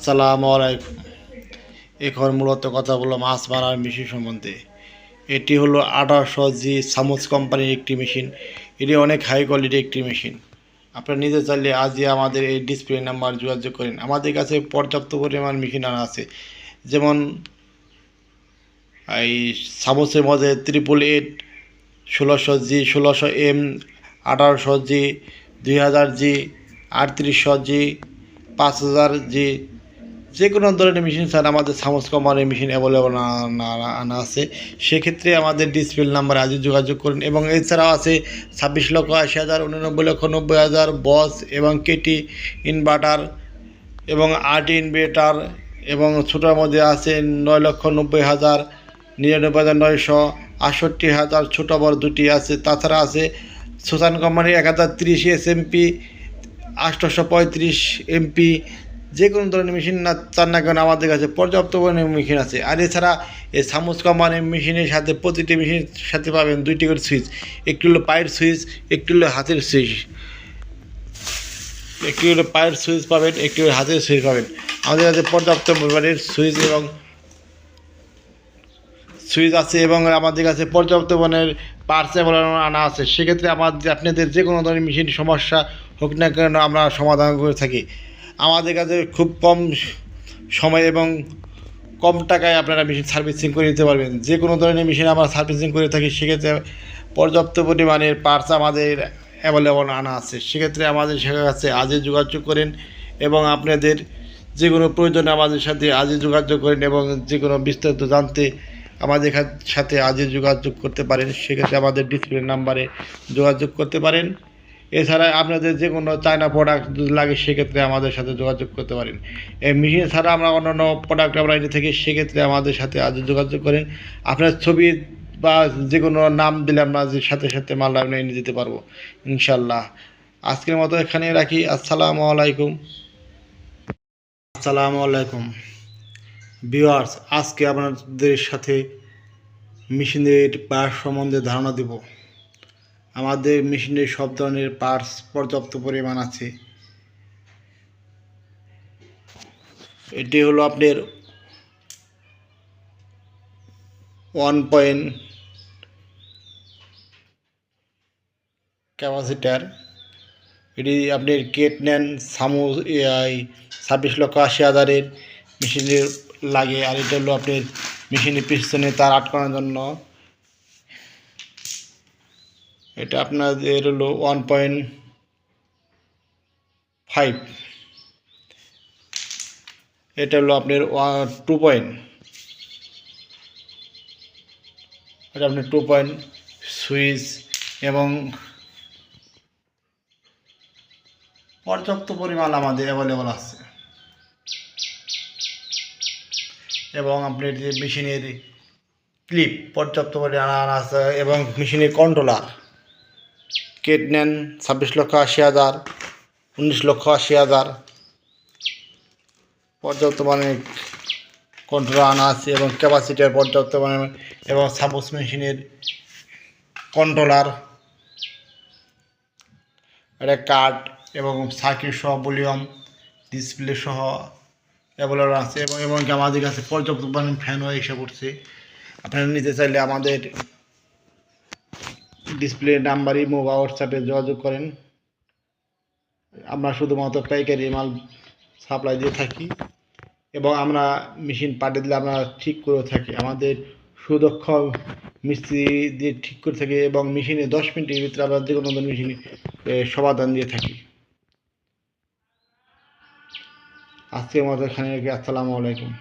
আসসালামু আলাইকুম। এখন মূলত কথা বললো মাছ মারার মেশিন সম্বন্ধে। এটি হলো 1800G সামুজ কোম্পানির একটি মেশিন। এটি অনেক হাই কোয়ালিটির একটি মেশিন। আপনারা নিজে চাইলে আজই আমাদের এই ডিসপ্লে নাম্বার যোগাযোগ করেন। আমাদের কাছে পর্যাপ্ত পরিমাণ মেশিন আনা আছে, যেমন এই সামুজের মধ্যে 888, 1600G, 1600M, 1800G, 2000G, 3800G, 5000G, যে কোনো ধরনের মেশিন স্যার আমাদের সামোস কোম্পানির মেশিন অ্যাভেলেবল আনা আছে। সেক্ষেত্রে আমাদের ডিসপ্লে নাম্বারে আজই যোগাযোগ করুন। এবং এছাড়াও আছে 26,80,000, 99,90,000 বস এবং কেটি ইনভার্টার এবং আরটি ইনভার্টার, এবং ছোটোর মধ্যে আছে 9,90,000, 99,900, 68,000, ছোটো বড় দুটি আছে। তাছাড়া আছে সুসান কোম্পানির 1030 SMP, 835 MP। যে কোনো ধরনের মেশিন না চান না কেন আমাদের কাছে পর্যাপ্ত পরিমাণে মেশিন আছে। আর এছাড়া এই সামুজ কোম্পানির মেশিনের সাথে প্রতিটি মেশিনের সাথে পাবেন 2টি করে সুইচ। একটি হলো পায়ের সুইচ, একটি হলো হাতের সুইচ। একটি হলো পায়ের সুইচ পাবেন, একটি হলো হাতের সুইচ পাবেন। আমাদের কাছে পর্যাপ্ত পরিমাণের সুইচ আছে, এবং আমাদের কাছে পর্যাপ্ত পরিমাণের পার্টস আনা আছে। সেক্ষেত্রে আপনাদের যে কোনো ধরনের মেশিন সমস্যা হোক না কেন আমরা সমাধান করে থাকি। আমাদের কাছে খুব কম সময় এবং কম টাকায় আপনারা মেশিন সার্ভিসিং করে দিতে পারবেন। যে কোনো ধরনের মেশিন আমরা সার্ভিসিং করে থাকি। সেক্ষেত্রে পর্যাপ্ত পরিমাণের পার্টস আমাদের অ্যাভেলেবল আনা আছে। সেক্ষেত্রে আমাদের কাছে আজই যোগাযোগ করেন, এবং আপনাদের যে কোনো প্রয়োজনে আমাদের সাথে আজই যোগাযোগ করেন, এবং যে কোনো বিস্তারিত জানতে আমাদের সাথে আজই যোগাযোগ করতে পারেন। সেক্ষেত্রে আমাদের ডিসপ্লে নাম্বারে যোগাযোগ করতে পারেন। এছাড়া আপনাদের যে কোনো চায়না প্রোডাক্ট যদি লাগে সেক্ষেত্রে আমাদের সাথে যোগাযোগ করতে পারেন। এই মেশিন ছাড়া আমরা অন্যান্য প্রোডাক্ট আমরা এনে থাকি। সেক্ষেত্রে আমাদের সাথে আজই যোগাযোগ করেন। আপনার ছবি বা যে কোনো নাম দিলে আমরা সাথে সাথে মাল আমরা এনে দিতে পারবো ইনশাল্লাহ। আজকের মতো এখানে রাখি। আসসালামু আলাইকুম। ভিউয়ার্স, আজকে আপনাদের সাথে মেশিনের পার্টস সম্বন্ধে ধারণা দেব। আমাদের মেশিনের সব ধরনের পার্টস পর্যাপ্ত পরিমাণ আছে। এটি হলো আপনার 1 ক্যাপাসিটার। এটি আপনার কেট নেন 26,80,000 মেশিনের লাগে। আর এটা হলো আপনার মেশিনের পিছনে তার আটকানোর জন্য। এটা আপনাদের হলো 1.5। এটা হলো আপনার 2. এটা আপনার 2 সুইচ, এবং পর্যাপ্ত পরিমাণ আমাদের অ্যাভেলেবল আছে। এবং আপনার যে মেশিনের ক্লিপ পর্যাপ্ত পরিমাণ আছে, এবং মেশিনের কন্ট্রোলার কেট নেন 26,80,000, 19,80,000 পর্যাপ্ত পরিমাণে কন্ট্রোলার আনা আছে, এবং ক্যাপাসিটার পর্যাপ্ত পরিমাণে, এবং সাপোজ মেশিনের কন্ট্রোলার, একটা কার্ড এবং সার্কিট সহ ভলিউম ডিসপ্লে সহ অ্যাভেলেবল আছে। এবং আমাদের কাছে পর্যাপ্ত পরিমাণ ফ্যানও এসে পড়ছে। আপনারা নিতে চাইলে আমাদের ডিসপ্লে নাম্বারই বা হোয়াটসঅ্যাপে যোগাযোগ করেন। আমরা শুধুমাত্র পাইকারি মাল সাপ্লাই দিয়ে থাকি, এবং আমরা মেশিন পাঠিয়ে দিলে আমরা ঠিক করে থাকি। আমাদের সুদক্ষ মিস্ত্রি দিয়ে ঠিক করে থাকি, এবং মেশিনে 10 মিনিটের ভিতরে আমরা যে কোনো মেশিনে সমাধান দিয়ে থাকি। আজকের মতো এখানে আসসালামু আলাইকুম।